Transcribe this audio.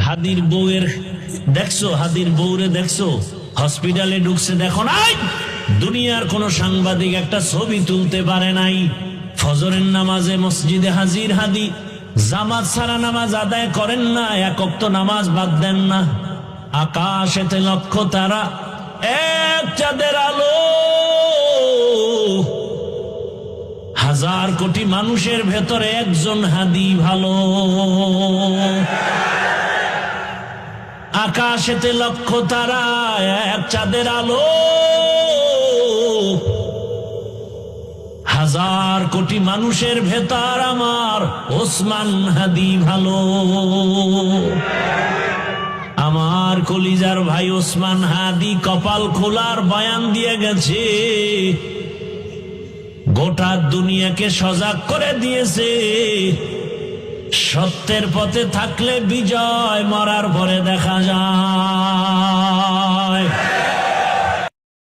হাদির বউয়ের দেখছো, হাদির বউরে দেখছো হসপিটালে ঢুকছে, দেখো নাই দুনিয়ার কোন সাংবাদিক একটা ছবি তুলতে পারে নাই। ফজরের নামাজে মসজিদে হাজির হাদি, জামাত ছাড়া নামাজ আদায় করেন না, এক ওয়াক্ত নামাজ বাদ দেন না। আকাশেতে লক্ষ তারা, এক চাঁদের আলো, হাজার কোটি মানুষের ভেতরে একজন হাদি ভালো। আকাশেতে লক্ষ তারা, এক চাঁদের আলো, হাজার কোটি মানুষের ভেতর আমার ওসমান হাদি ভালো। আমার কলিজার ভাই ওসমান হাদি কপাল খোলার বয়ান দিয়ে গেছে, গোটা দুনিয়াকে সজাগ করে দিয়েছে। সত্যের পথে থাকলে বিজয় মরার পরে দেখা যায়।